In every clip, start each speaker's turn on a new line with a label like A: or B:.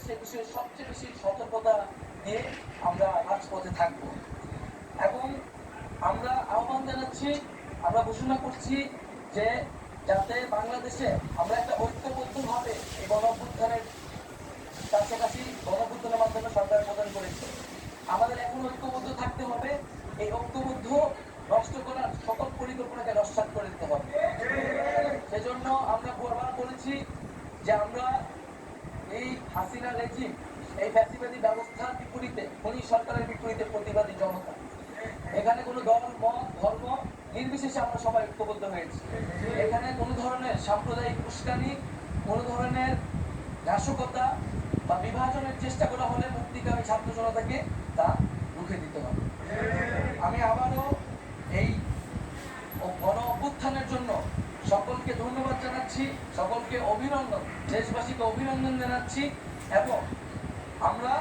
A: সে বিষয়ে সবচেয়ে বেশি সতর্কতা নিয়ে আমরা রাজপথে থাকব। এবং আমরা আহ্বান জানাচ্ছি, আমরা ঘোষণা করছি যে যাতে বাংলাদেশে আমরা একটা ঐক্যবদ্ধভাবে এই গণঅভ্যুত্থানের কাছাকাছি গণঅভ্যুত্থানের মাধ্যমে সরকার প্রদান করেছে, আমাদের এখন ঐক্যবদ্ধ থাকতে হবে। এই ঐক্যবদ্ধ নষ্ট করার সকল পরিকল্পনাকে নস্যাৎ করে দিতে হবে। সেজন্য আমরা বারবার বলেছি যে আমরা এই হাসিনা রেজিম, এই ফ্যাসিবাদী ব্যবস্থার বিপরীতে, খনি সরকারের বিপরীতে প্রতিবাদী জনতা। এখানে কোনো দল, মত, ধর্ম নির্বিশেষে আমরা সবাই ঐক্যবদ্ধ হয়েছি। এখানে কোনো ধরনের সাম্প্রদায়িক উস্কানি, কোনো ধরনের নাশকতা বা বিভাজনের চেষ্টা করা হলে মুক্তিকামী ছাত্র জনতাকে তা রুখে দিতে হবে। আমি আবারও এই গণ অভ্যুত্থানের জন্য সকলকে ধন্যবাদ জানাচ্ছি, সকলকে অভিনন্দন, দেশবাসীকে অভিনন্দন জানাচ্ছি। এবং আমরা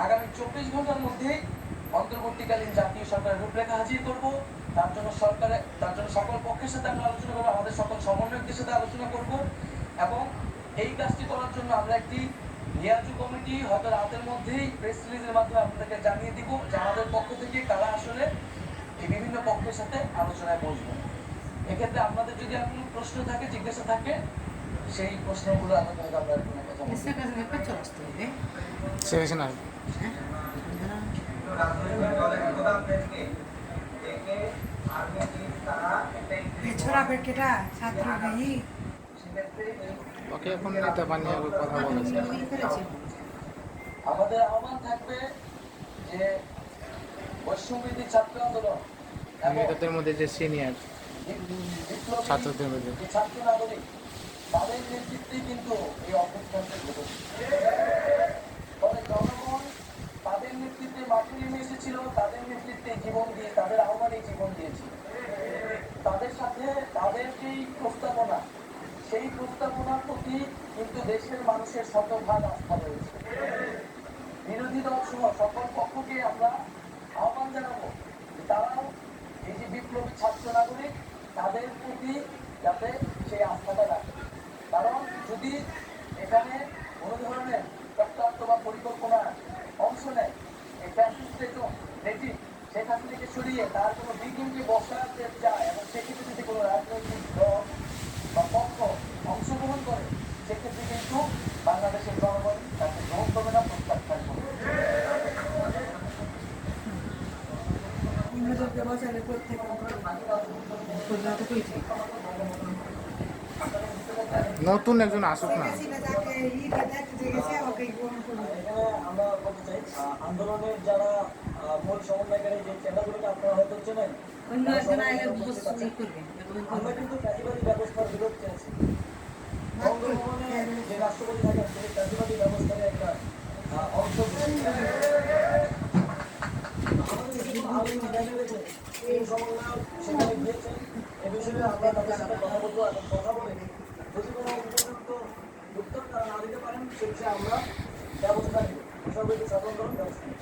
A: আগামী 24 ঘন্টার মধ্যেই অন্তর্বর্তীকালীন জাতীয় সরকারের রূপরেখা হাজির করব। তার জন্য সকল পক্ষের সাথে আমরা আলোচনা করবো, আমাদের সকল সমন্বয়কদের সাথে আলোচনা করব। এবং এই কাজটি করার জন্য আমরা একটি লিয়াজু কমিটি হয়তো রাতের মধ্যেই প্রেস রিলিজের মাধ্যমে আপনাদেরকে জানিয়ে দিব যে আমাদের পক্ষ থেকে কারা আসলে এই বিভিন্ন পক্ষের সাথে আলোচনায় বসবো। এক্ষেত্রে আপনাদের যদি কোনো প্রশ্ন থাকে, জিজ্ঞাসা থাকে, সেই প্রশ্নগুলো আলোচনায় আমরা কথা আমাদের আহ্বান থাকবে যে বৈষম্যবিরোধী ছাত্র আন্দোলন
B: এদের মধ্যে যে সিনিয়র ছাত্রদের মধ্যে
A: ছাত্র নাগরিক, তাদের নেতৃত্বে কিন্তু এই অভ্যুত্থানটা ঘটেছে। ফলে জনগণ তাদের নেতৃত্বে মাঠে নেমে এসেছিল, তাদের নেতৃত্বে জীবন দিয়ে, তাদের আহ্বানে জীবন দিয়েছিল। তাদের সাথে তাদের যেই প্রস্তাবনা, সেই প্রস্তাবনার প্রতি কিন্তু দেশের মানুষের শতভাগ আস্থা রয়েছে। বিরোধী দল সহ সকল পক্ষকে আমরা আহ্বান জানাবো তারাও এই যে বিপ্লবী ছাত্র নাগরিক, তাদের প্রতি যাতে সেই আস্থাটা রাখে। কারণ যদি এখানে কোনো ধরনের তত্ত্বাত্ম বা পরিকল্পনা অংশ নেয়, এই ফ্যাসিস্ট রেজিম শেখ হাসিনাকে সরিয়ে তার কোনো বিঘিনকে বসাতে যায় এবং সেক্ষেত্রে যদি কোনো রাজনৈতিক দল বা পক্ষ অংশগ্রহণ করে, সেক্ষেত্রে কিন্তু বাংলাদেশের জনগণ তাকে গ্রহণ করবে না, প্রত্যাখ্যান করবে।
B: নতুন একজন আসুক না।
A: আমরা বলতে চাই আন্দোলনের যারা মূল সমন্বয়কারী যে কেন্দ্রগুলোকে আপনারা হয়তো চেনেন, আমরা কিন্তু ফ্যাসিবাদী ব্যবস্থার বিরোধ চেয়েছি। বঙ্গভবনে যে রাষ্ট্রপতি থাকেন তিনি ফ্যাসিবাদী ব্যবস্থার একটা অংশ। এই সমন্বয় সেখানে গিয়েছেন, এ বিষয়ে আমরা তাদের সাথে কথা বলবো এবং কথা বলে যদি কোনো উপযুক্ত উত্তর তারা না দিতে পারেন সে বিষয়ে আমরা ব্যবস্থা নেব, সর্বোচ্চ সাধারণ ব্যবস্থা নেব।